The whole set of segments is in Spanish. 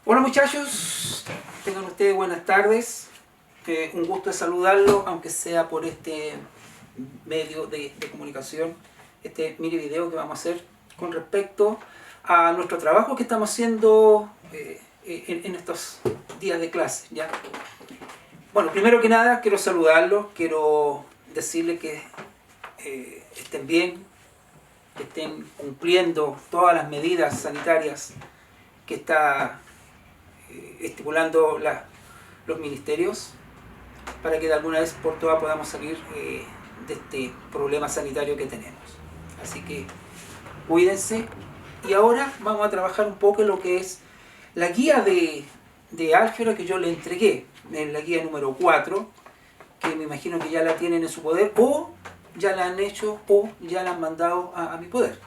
Hola muchachos, tengan ustedes buenas tardes. Un gusto de saludarlos, aunque sea por este medio de comunicación, este mini video que vamos a hacer con respecto a nuestro trabajo que estamos haciendo en estos días de clase, ¿ya? Bueno, primero que nada quiero saludarlos, quiero decirles que estén bien, que estén cumpliendo todas las medidas sanitarias que está estipulando los ministerios, para que de alguna vez por todas podamos salir de este problema sanitario que tenemos. Así que cuídense. Y ahora vamos a trabajar un poco en lo que es la guía de álgebra que yo le entregué, en la guía número 4, que me imagino que ya la tienen en su poder, o ya la han hecho, o ya la han mandado a mi poder.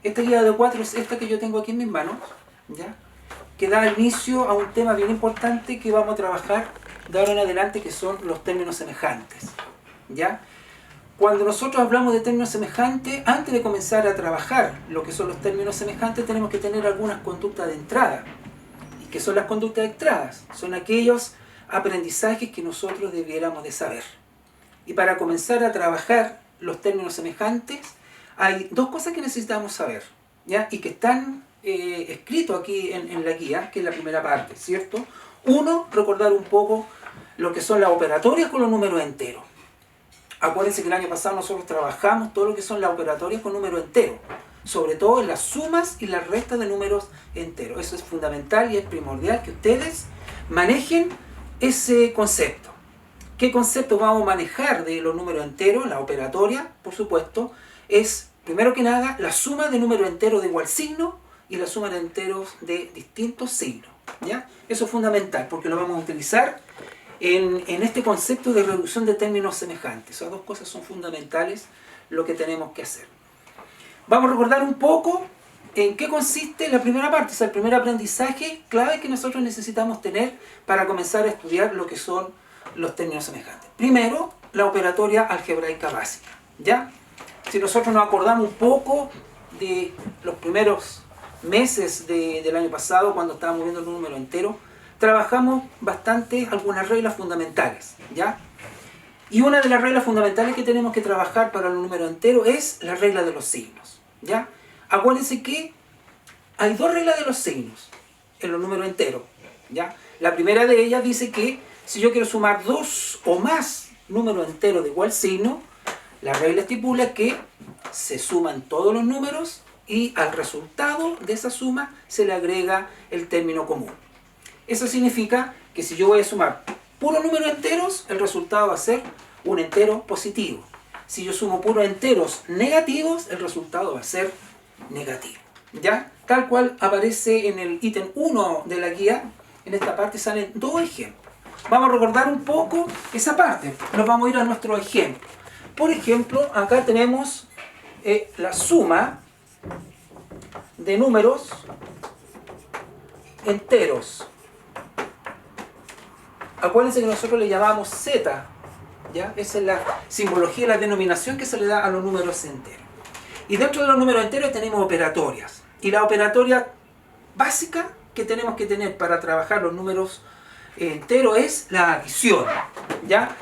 Esta guía de 4 es esta que yo tengo aquí en mis manos, ¿ya? Que da inicio a un tema bien importante que vamos a trabajar de ahora en adelante, que son los términos semejantes, ¿ya? Cuando nosotros hablamos de términos semejantes, antes de comenzar a trabajar lo que son los términos semejantes, tenemos que tener algunas conductas de entrada. ¿Y qué son las conductas de entrada? Son aquellos aprendizajes que nosotros debiéramos de saber. Y para comenzar a trabajar los términos semejantes, hay dos cosas que necesitamos saber, ¿ya? Y que están escrito aquí en la guía, que es la primera parte, ¿cierto? Uno, recordar un poco lo que son las operatorias con los números enteros. Acuérdense que el año pasado nosotros trabajamos todo lo que son las operatorias con números enteros, sobre todo en las sumas y las restas de números enteros. Eso es fundamental y es primordial que ustedes manejen ese concepto. ¿Qué concepto vamos a manejar de los números enteros? La operatoria, por supuesto, es primero que nada la suma de números enteros de igual signo y la suma de enteros de distintos signos, ¿ya? Eso es fundamental porque lo vamos a utilizar en este concepto de reducción de términos semejantes. Esas dos cosas son fundamentales, lo que tenemos que hacer. Vamos a recordar un poco en qué consiste la primera parte, o sea, el primer aprendizaje clave que nosotros necesitamos tener para comenzar a estudiar lo que son los términos semejantes. Primero, la operatoria algebraica básica, ¿ya? Si nosotros nos acordamos un poco de los primeros meses del año pasado, cuando estábamos viendo el número entero, trabajamos bastante algunas reglas fundamentales, ¿ya? Y una de las reglas fundamentales que tenemos que trabajar para el número entero es la regla de los signos, ¿ya? Acuérdense que hay dos reglas de los signos en los números enteros, ¿ya? La primera de ellas dice que si yo quiero sumar dos o más números enteros de igual signo, la regla estipula que se suman todos los números y al resultado de esa suma se le agrega el término común. Eso significa que si yo voy a sumar puros números enteros, el resultado va a ser un entero positivo. Si yo sumo puros enteros negativos, el resultado va a ser negativo, ¿ya? Tal cual aparece en el ítem 1 de la guía, en esta parte salen dos ejemplos. Vamos a recordar un poco esa parte, nos vamos a ir a nuestro ejemplo. Por ejemplo, acá tenemos la suma de números enteros. Acuérdense que nosotros le llamamos Z, ¿ya? Esa es la simbología, la denominación que se le da a los números enteros. Y dentro de los números enteros tenemos operatorias. Y la operatoria básica que tenemos que tener para trabajar los números enteros es la adición, ¿ya?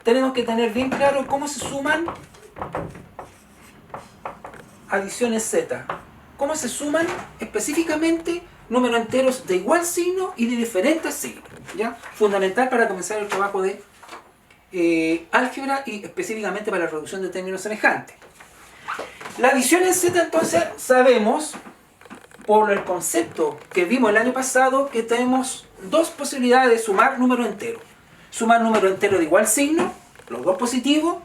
Tenemos que tener bien claro cómo se suman adiciones Z. Cómo se suman específicamente números enteros de igual signo y de diferentes signos, ¿ya? Fundamental para comenzar el trabajo de álgebra y específicamente para la reducción de términos semejantes. La adición en Z, entonces, sabemos por el concepto que vimos el año pasado que tenemos dos posibilidades de sumar números enteros. Sumar números enteros de igual signo, los dos positivos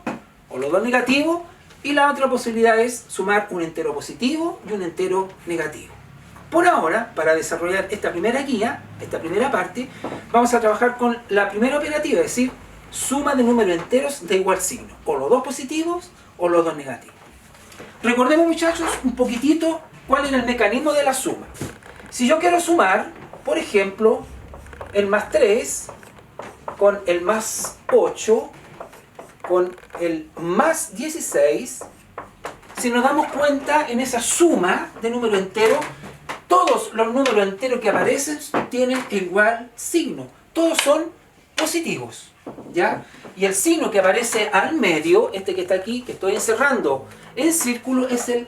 o los dos negativos, y la otra posibilidad es sumar un entero positivo y un entero negativo. Por ahora, para desarrollar esta primera guía, esta primera parte, vamos a trabajar con la primera operativa, es decir, suma de números enteros de igual signo, o los dos positivos o los dos negativos. Recordemos, muchachos, un poquitito cuál es el mecanismo de la suma. Si yo quiero sumar, por ejemplo, el más 3 con el más 8 con el más 16, si nos damos cuenta en esa suma de números enteros, Todos los números enteros que aparecen tienen igual signo. Todos son positivos, ¿ya? Y el signo que aparece al medio, este que está aquí, que estoy encerrando en círculo, es el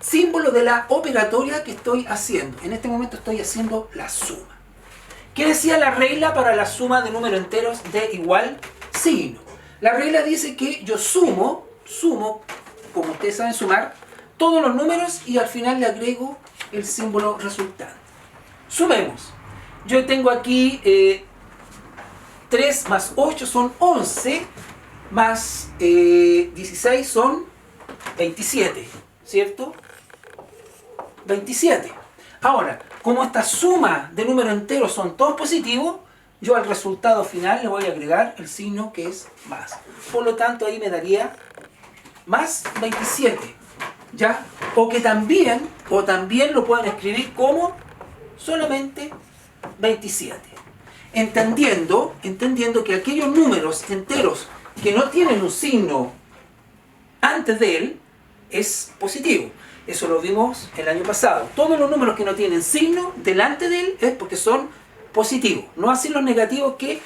símbolo de la operatoria que estoy haciendo. En este momento estoy haciendo la suma. ¿Qué decía la regla para la suma de números enteros de igual signo? La regla dice que yo sumo, como ustedes saben sumar, todos los números y al final le agrego el símbolo resultante. Sumemos. Yo tengo aquí 3 más 8 son 11, más 16 son 27, ¿cierto? 27. Ahora, como esta suma de números enteros son todos positivos, yo al resultado final le voy a agregar el signo que es más. Por lo tanto, ahí me daría más 27, ¿ya? O también lo pueden escribir como solamente 27. Entendiendo que aquellos números enteros que no tienen un signo antes de él es positivo. Eso lo vimos el año pasado. Todos los números que no tienen signo delante de él es porque son positivos. No así los negativos, que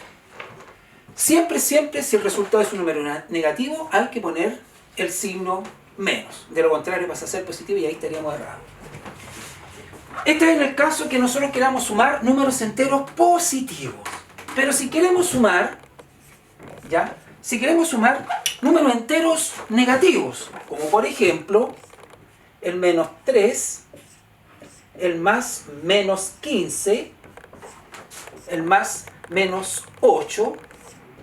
siempre, si el resultado es un número negativo, hay que poner el signo menos. De lo contrario pasa a ser positivo y ahí estaríamos errados. Este es en el caso que nosotros queramos sumar números enteros positivos. Pero si queremos sumar, ¿ya? Si queremos sumar números enteros negativos, como por ejemplo el menos 3, el más menos 15, el más menos 8,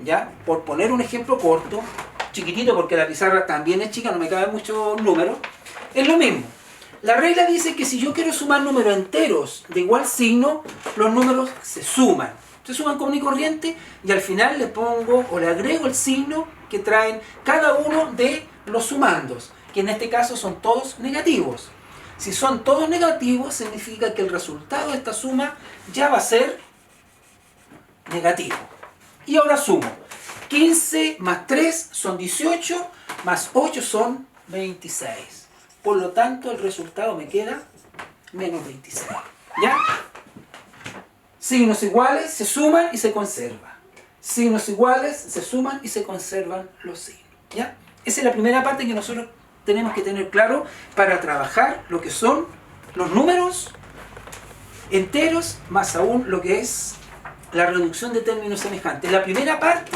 ¿ya? Por poner un ejemplo corto, chiquitito porque la pizarra también es chica, no me caben muchos números, es lo mismo. La regla dice que si yo quiero sumar números enteros de igual signo, los números se suman común y corriente, y al final le pongo o le agrego el signo que traen cada uno de los sumandos, que en este caso son todos negativos. Si son todos negativos, significa que el resultado de esta suma ya va a ser negativo. Y ahora sumo. 15 más 3 son 18, más 8 son 26. Por lo tanto, el resultado me queda menos 26. ¿Ya? Signos iguales se suman y se conservan. Signos iguales se suman y se conservan los signos. ¿Ya? Esa es la primera parte que nosotros tenemos que tener claro para trabajar lo que son los números enteros, más aún lo que es la reducción de términos semejantes. La primera parte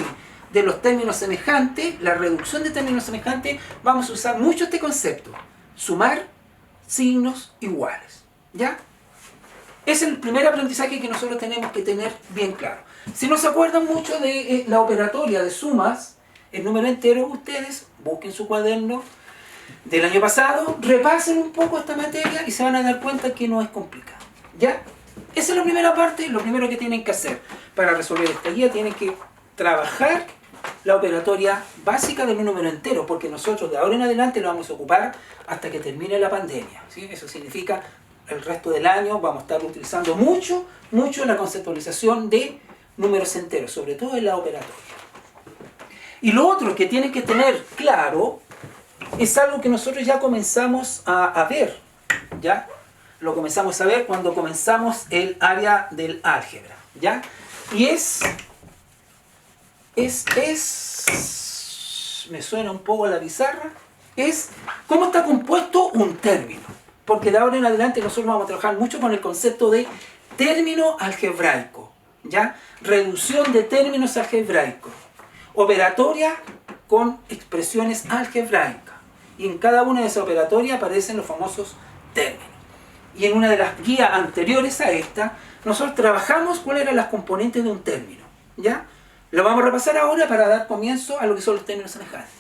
de los términos semejantes, la reducción de términos semejantes, vamos a usar mucho este concepto. Sumar signos iguales. ¿Ya? Es el primer aprendizaje que nosotros tenemos que tener bien claro. Si no se acuerdan mucho de la operatoria de sumas en número entero, ustedes busquen su cuaderno del año pasado, repasen un poco esta materia y se van a dar cuenta que no es complicado. ¿Ya? Esa es la primera parte, lo primero que tienen que hacer para resolver esta guía. Tienen que trabajar la operatoria básica de un número entero, porque nosotros de ahora en adelante lo vamos a ocupar hasta que termine la pandemia, ¿sí? Eso significa el resto del año vamos a estar utilizando mucho la conceptualización de números enteros, sobre todo en la operatoria. Y lo otro que tienen que tener claro es algo que nosotros ya comenzamos a ver, ¿ya? Lo comenzamos a ver cuando comenzamos el área del álgebra, ¿ya? Y me suena un poco la pizarra, es cómo está compuesto un término. Porque de ahora en adelante nosotros vamos a trabajar mucho con el concepto de término algebraico, ¿ya? Reducción de términos algebraicos, operatoria con expresiones algebraicas. Y en cada una de esas operatorias aparecen los famosos términos. Y en una de las guías anteriores a esta, nosotros trabajamos cuáles eran las componentes de un término, ¿ya? Lo vamos a repasar ahora para dar comienzo a lo que son los términos semejantes.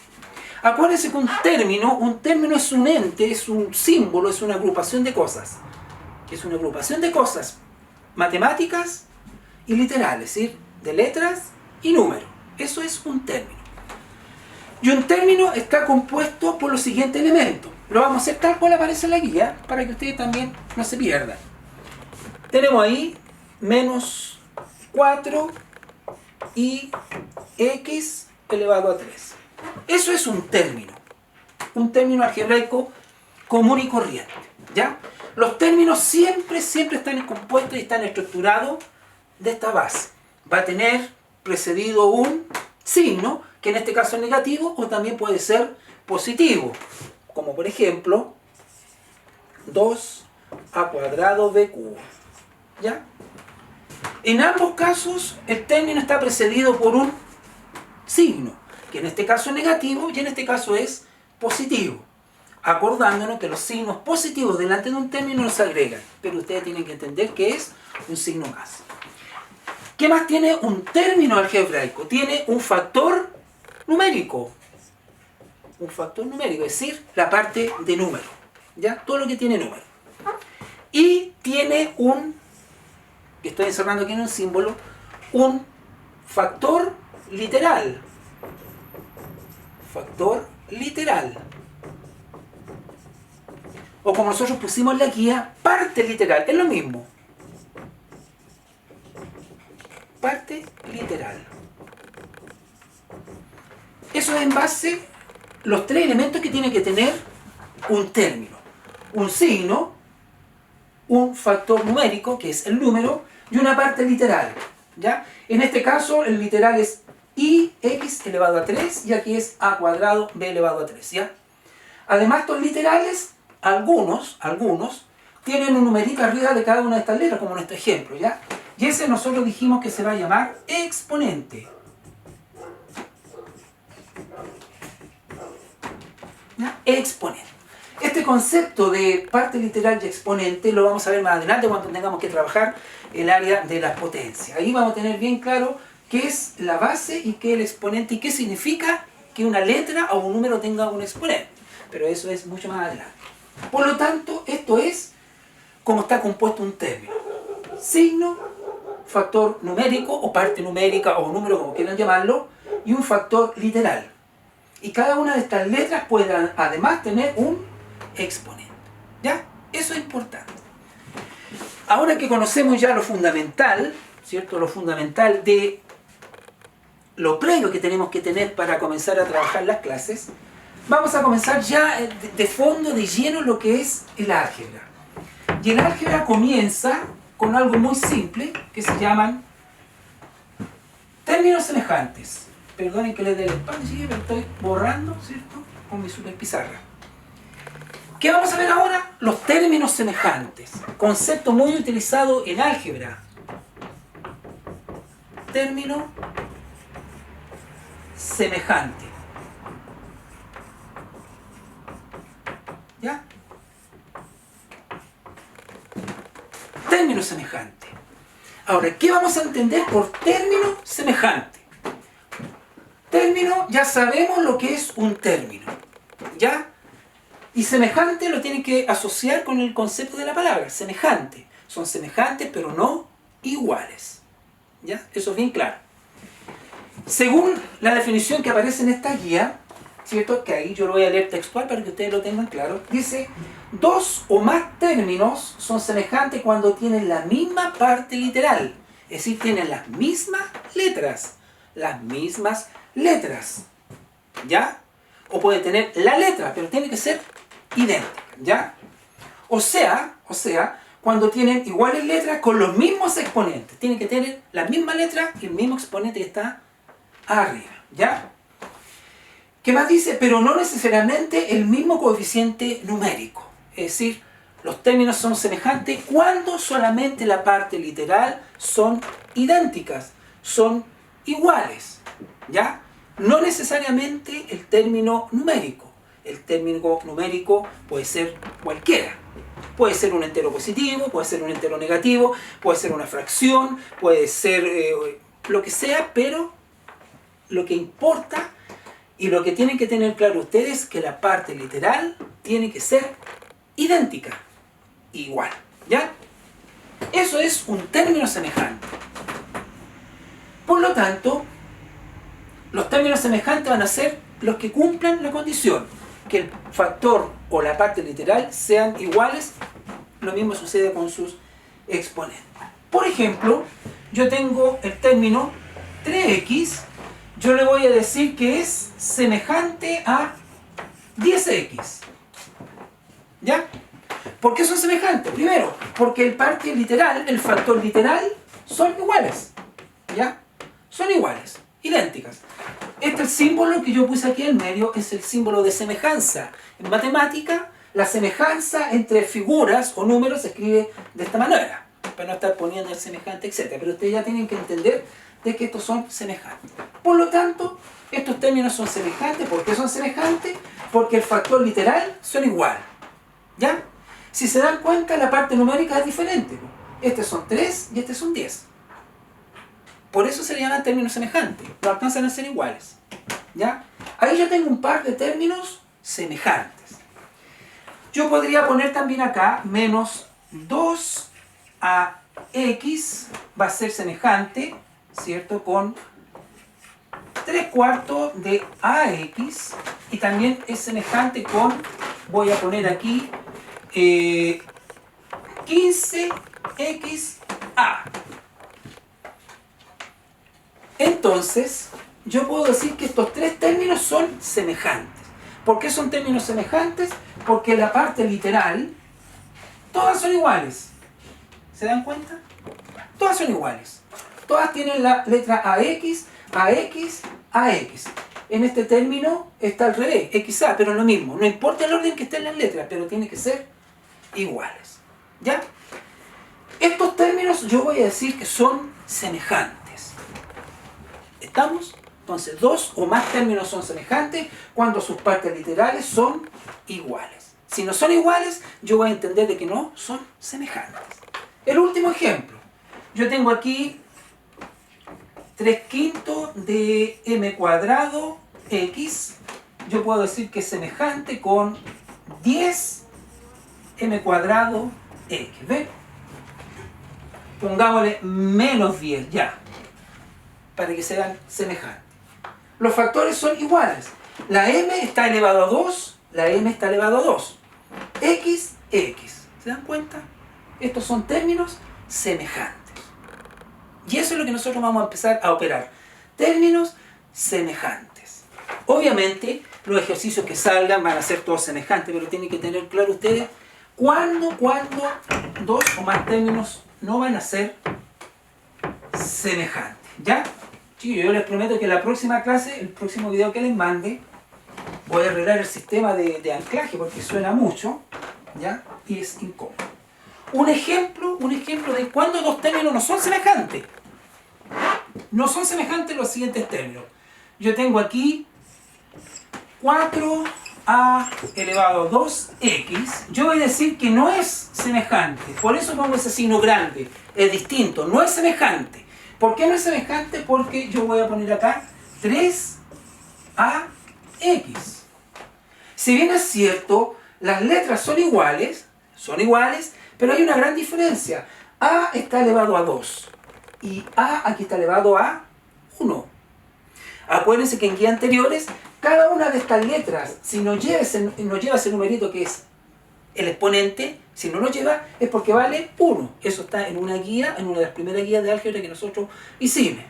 Acuérdense que un término es un ente, es un símbolo, es una agrupación de cosas. Es una agrupación de cosas matemáticas y literales, ¿sí? De letras y números. Eso es un término. Y un término está compuesto por los siguientes elementos. Lo vamos a hacer tal cual aparece en la guía, para que ustedes también no se pierdan. Tenemos ahí menos 4 y x elevado a 3. Eso es un término algebraico común y corriente, ¿ya? Los términos siempre están compuestos y están estructurados de esta base. Va a tener precedido un signo, que en este caso es negativo, o también puede ser positivo. Como por ejemplo, 2a² b³. ¿Ya? En ambos casos, el término está precedido por un signo, que en este caso es negativo y en este caso es positivo. Acordándonos que los signos positivos delante de un término no se agregan, pero ustedes tienen que entender que es un signo más. ¿Qué más tiene un término algebraico? Tiene un factor numérico. Un factor numérico, es decir, la parte de número. ¿Ya? Todo lo que tiene número. Y tiene un, que estoy encerrando aquí en un símbolo, un factor literal. Factor literal. O como nosotros pusimos en la guía, parte literal. Es lo mismo. Parte literal. Eso es en base los tres elementos que tiene que tener un término. Un signo, un factor numérico, que es el número, y una parte literal. ¿Ya? En este caso, el literal es ix elevado a 3 y aquí es a² b elevado a 3. ¿Ya? Además, estos literales, algunos, tienen un numerito arriba de cada una de estas letras, como en este ejemplo. ¿Ya? Y ese nosotros dijimos que se va a llamar exponente. ¿Ya? Exponente. Este concepto de parte literal y exponente lo vamos a ver más adelante cuando tengamos que trabajar el área de la potencia. Ahí vamos a tener bien claro qué es la base y qué es el exponente y qué significa que una letra o un número tenga un exponente. Pero eso es mucho más adelante. Por lo tanto, esto es cómo está compuesto un término. Signo, factor numérico o parte numérica o número como quieran llamarlo, y un factor literal. Y cada una de estas letras puede además tener un exponente. ¿Ya? Eso es importante. Ahora que conocemos ya lo fundamental, ¿cierto? Lo fundamental de lo previo que tenemos que tener para comenzar a trabajar las clases, vamos a comenzar ya de fondo, de lleno, lo que es el álgebra. Y el álgebra comienza con algo muy simple que se llaman términos semejantes. Perdonen que les dé el espacio, pero estoy borrando, ¿cierto? Con mi super pizarra. ¿Qué vamos a ver ahora? Los términos semejantes. Concepto muy utilizado en álgebra. Término semejante. ¿Ya? Término semejante. Ahora, ¿qué vamos a entender por término semejante? Término, ya sabemos lo que es un término. ¿Ya? Y semejante lo tienen que asociar con el concepto de la palabra, semejante. Son semejantes, pero no iguales. ¿Ya? Eso es bien claro. Según la definición que aparece en esta guía, ¿cierto? Que ahí yo lo voy a leer textual para que ustedes lo tengan claro. Dice, dos o más términos son semejantes cuando tienen la misma parte literal. Es decir, tienen las mismas letras. Las mismas letras. ¿Ya? O puede tener la letra, pero tiene que ser idéntica, ¿ya? O sea, cuando tienen iguales letras con los mismos exponentes. Tienen que tener la misma letra y el mismo exponente que está arriba, ¿ya? ¿Qué más dice? Pero no necesariamente el mismo coeficiente numérico. Es decir, los términos son semejantes cuando solamente la parte literal son idénticas, son iguales, ¿ya? No necesariamente el término numérico. El término numérico puede ser cualquiera. Puede ser un entero positivo, puede ser un entero negativo, puede ser una fracción, puede ser lo que sea, pero lo que importa y lo que tienen que tener claro ustedes es que la parte literal tiene que ser idéntica, igual, ¿ya? Eso es un término semejante. Por lo tanto, los términos semejantes van a ser los que cumplan la condición, que el factor o la parte literal sean iguales. Lo mismo sucede con sus exponentes. Por ejemplo, yo tengo el término 3x, yo le voy a decir que es semejante a 10x. ¿Ya? ¿Por qué son semejantes? Primero, porque el parte literal, el factor literal, son iguales. ¿Ya? Son iguales, idénticas. El símbolo que yo puse aquí en medio es el símbolo de semejanza. En matemática, la semejanza entre figuras o números se escribe de esta manera, para no estar poniendo el semejante, etc. Pero ustedes ya tienen que entender de que estos son semejantes. Por lo tanto, estos términos son semejantes. ¿Por qué son semejantes? Porque el factor literal son igual. ¿Ya? Si se dan cuenta, la parte numérica es diferente. Estos son 3 y estos son 10. Por eso se le llaman términos semejantes. No alcanzan a ser iguales. ¿Ya? Ahí yo tengo un par de términos semejantes. Yo podría poner también acá menos 2ax va a ser semejante, ¿cierto? Con 3/4 de ax, y también es semejante con, voy a poner aquí, 15xa. Entonces, yo puedo decir que estos tres términos son semejantes. ¿Por qué son términos semejantes? Porque la parte literal, todas son iguales. ¿Se dan cuenta? Todas son iguales. Todas tienen la letra AX, AX, AX. En este término está al revés, XA, pero es lo mismo. No importa el orden que estén las letras, pero tienen que ser iguales. ¿Ya? Estos términos yo voy a decir que son semejantes. ¿Estamos? Entonces, dos o más términos son semejantes cuando sus partes literales son iguales. Si no son iguales, yo voy a entender de que no son semejantes. El último ejemplo. Yo tengo aquí 3/5 de m cuadrado x. Yo puedo decir que es semejante con 10m cuadrado x. ¿Ven? Pongámosle menos 10 ya, para que sean semejantes. Los factores son iguales. La m está elevado a 2, la m está elevado a 2. X, x. ¿Se dan cuenta? Estos son términos semejantes. Y eso es lo que nosotros vamos a empezar a operar. Términos semejantes. Obviamente, los ejercicios que salgan van a ser todos semejantes, pero tienen que tener claro ustedes cuándo dos o más términos no van a ser semejantes. ¿Ya? Chicos, yo les prometo que en la próxima clase, el próximo video que les mande, voy a arreglar el sistema de anclaje porque suena mucho, ¿ya? Y es incómodo. Un ejemplo de cuando dos términos no son semejantes. No son semejantes los siguientes términos. Yo tengo aquí 4a elevado a 2x. Yo voy a decir que no es semejante. Por eso pongo ese signo grande. Es distinto, no es semejante. ¿Por qué no es semejante? Porque yo voy a poner acá 3ax. Si bien es cierto, las letras son iguales, pero hay una gran diferencia. A está elevado a 2 y A aquí está elevado a 1. Acuérdense que en guías anteriores, cada una de estas letras, si no lleva ese numerito que es el exponente, si no lo lleva, es porque vale 1. Eso está en una guía, en una de las primeras guías de álgebra que nosotros hicimos.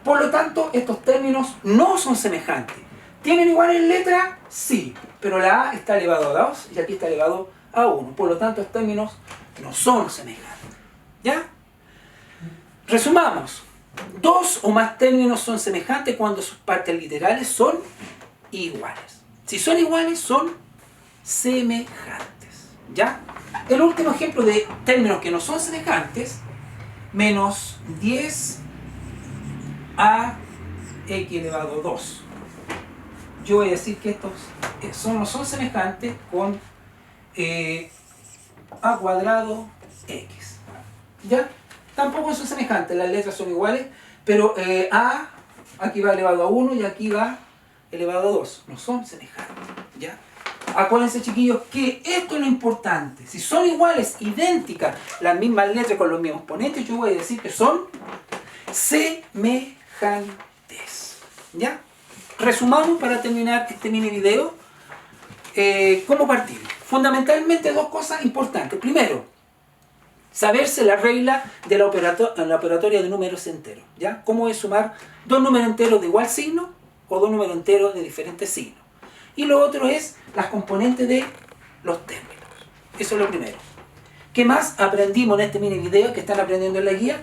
Por lo tanto, estos términos no son semejantes. ¿Tienen igual en letra? Sí, pero la A está elevado a 2 y aquí está elevado a 1. Por lo tanto, estos términos no son semejantes. ¿Ya? Resumamos. Dos o más términos son semejantes cuando sus partes literales son iguales. Si son iguales, son semejantes. ¿Ya? El último ejemplo de términos que no son semejantes, menos 10 a x elevado a 2. Yo voy a decir que estos no son semejantes con a cuadrado x. ¿Ya? Tampoco son semejantes, las letras son iguales, pero a aquí va elevado a 1 y aquí va elevado a 2. No son semejantes. ¿Ya? Acuérdense, chiquillos, que esto es lo importante. Si son iguales, idénticas, las mismas letras con los mismos exponentes, yo voy a decir que son semejantes. ¿Ya? Resumamos para terminar este mini video. ¿Cómo partir? Fundamentalmente dos cosas importantes. Primero, saberse la regla de la operatoria de números enteros. ¿Ya? ¿Cómo es sumar dos números enteros de igual signo o dos números enteros de diferentes signos? Y lo otro es las componentes de los términos. Eso es lo primero. ¿Qué más aprendimos en este mini video que están aprendiendo en la guía?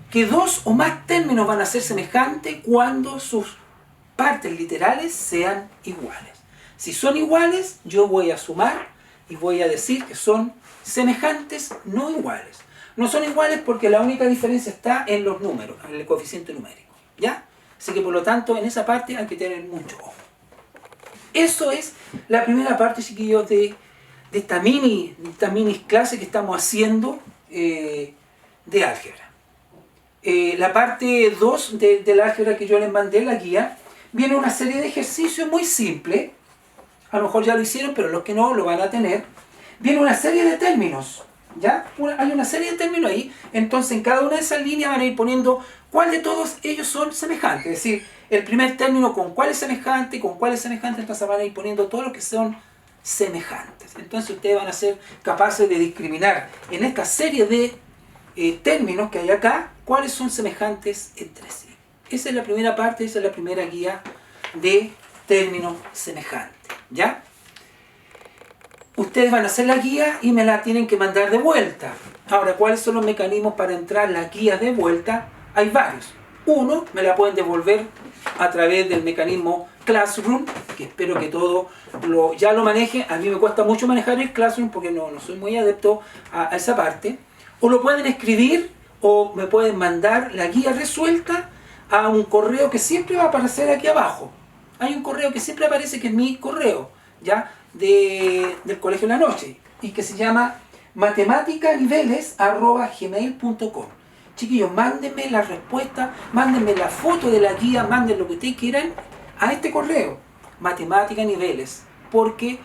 Que dos o más términos van a ser semejantes cuando sus partes literales sean iguales. Si son iguales, yo voy a sumar y voy a decir que son semejantes, no iguales. No son iguales porque la única diferencia está en los números, en el coeficiente numérico, ¿ya? Así que por lo tanto, en esa parte hay que tener mucho ojo. Eso es la primera parte, chiquillos, de esta mini clase que estamos haciendo de álgebra. La parte 2 del álgebra que yo les mandé en la guía, viene una serie de ejercicios muy simples. A lo mejor ya lo hicieron, pero los que no lo van a tener. Viene una serie de términos, ¿ya? Hay una serie de términos ahí. Entonces en cada una de esas líneas van a ir poniendo cuál de todos ellos son semejantes. Es decir, el primer término con cuál es semejante, con cuál es semejante. Entonces van a ir poniendo todos los que son semejantes. Entonces ustedes van a ser capaces de discriminar en esta serie de términos que hay acá, cuáles son semejantes entre sí. Esa es la primera parte, esa es la primera guía de términos semejantes, ¿ya? Ustedes van a hacer la guía y me la tienen que mandar de vuelta. Ahora, ¿cuáles son los mecanismos para entrar la guía de vuelta? Hay varios. Uno, me la pueden devolver a través del mecanismo Classroom, que espero que todo ya lo maneje. A mí me cuesta mucho manejar el Classroom porque no soy muy adepto a esa parte. O lo pueden escribir o me pueden mandar la guía resuelta a un correo que siempre va a aparecer aquí abajo. Hay un correo que siempre aparece, que es mi correo, ¿ya? Del Colegio de la Noche, y que se llama matemáticaniveles@gmail.com. Chiquillos, mándenme la respuesta, mándenme la foto de la guía, manden lo que ustedes quieran a este correo, matemáticaniveles, porque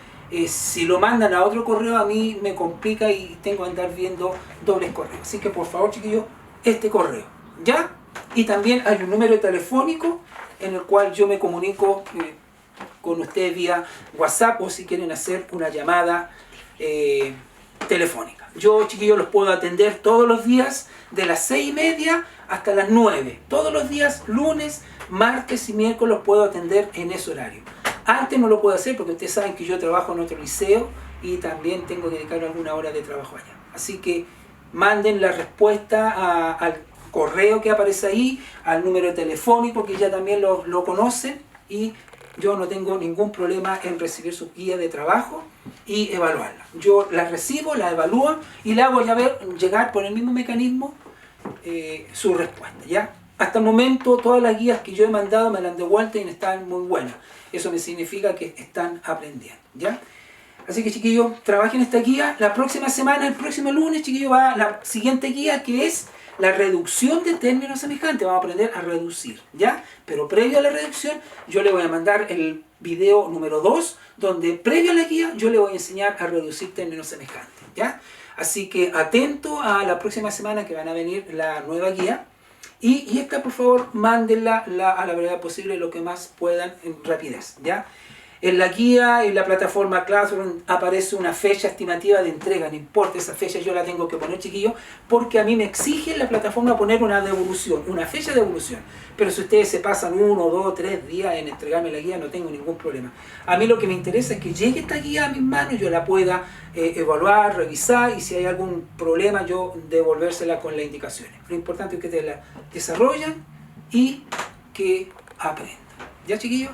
si lo mandan a otro correo a mí me complica y tengo que andar viendo dobles correos. Así que por favor, chiquillos, este correo, ¿ya? Y también hay un número telefónico en el cual yo me comunico con ustedes vía WhatsApp, o si quieren hacer una llamada telefónica. Yo, chiquillos, los puedo atender todos los días de las 6:30 hasta las 9. Todos los días, lunes, martes y miércoles, los puedo atender en ese horario. Antes no lo puedo hacer porque ustedes saben que yo trabajo en otro liceo y también tengo que dedicar alguna hora de trabajo allá. Así que manden la respuesta al correo que aparece ahí, al número telefónico que ya también lo conocen, y yo no tengo ningún problema en recibir su guía de trabajo y evaluarla. Yo la recibo, la evalúo y le hago llegar por el mismo mecanismo su respuesta, ¿ya? Hasta el momento todas las guías que yo he mandado me las han devuelto y están muy buenas. Eso me significa que están aprendiendo, ¿ya? Así que, chiquillos, trabajen esta guía. La próxima semana, el próximo lunes, chiquillos, va la siguiente guía, que es la reducción de términos semejantes. Vamos a aprender a reducir, ¿ya? Pero previo a la reducción, yo le voy a mandar el video número 2, donde previo a la guía, yo le voy a enseñar a reducir términos semejantes, ¿ya? Así que atento a la próxima semana que van a venir la nueva guía. Y esta, por favor, mándenla a la brevedad posible, lo que más puedan, en rapidez, ¿ya? En la guía, en la plataforma Classroom, aparece una fecha estimativa de entrega. No importa, esa fecha yo la tengo que poner, chiquillos, porque a mí me exige la plataforma poner una devolución, una fecha de devolución. Pero si ustedes se pasan 1, 2, 3 días en entregarme la guía, no tengo ningún problema. A mí lo que me interesa es que llegue esta guía a mis manos, yo la pueda evaluar, revisar, y si hay algún problema, yo devolvérsela con las indicaciones. Lo importante es que ustedes la desarrollen y que aprendan. ¿Ya, chiquillos?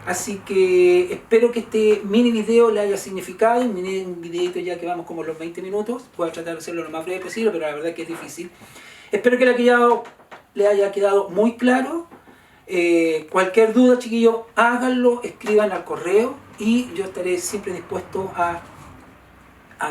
Así que espero que este mini video le haya significado, un videito ya que vamos como los 20 minutos. Voy a tratar de hacerlo lo más breve posible, pero la verdad es que es difícil. Espero que le haya quedado muy claro. Cualquier duda, chiquillos, háganlo, escriban al correo y yo estaré siempre dispuesto a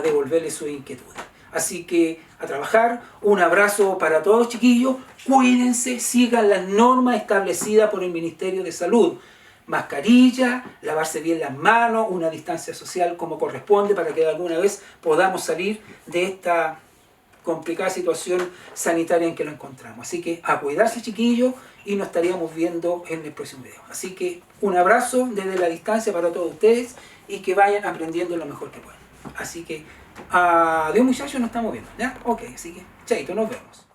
devolverles sus inquietudes. Así que a trabajar. Un abrazo para todos, chiquillos. Cuídense, sigan las normas establecidas por el Ministerio de Salud. Mascarilla, lavarse bien las manos, una distancia social como corresponde para que alguna vez podamos salir de esta complicada situación sanitaria en que nos encontramos. Así que a cuidarse, chiquillos, y nos estaríamos viendo en el próximo video. Así que un abrazo desde la distancia para todos ustedes y que vayan aprendiendo lo mejor que puedan. Así que adiós, muchachos, nos estamos viendo, ¿ya? Ok, así que chaito, nos vemos.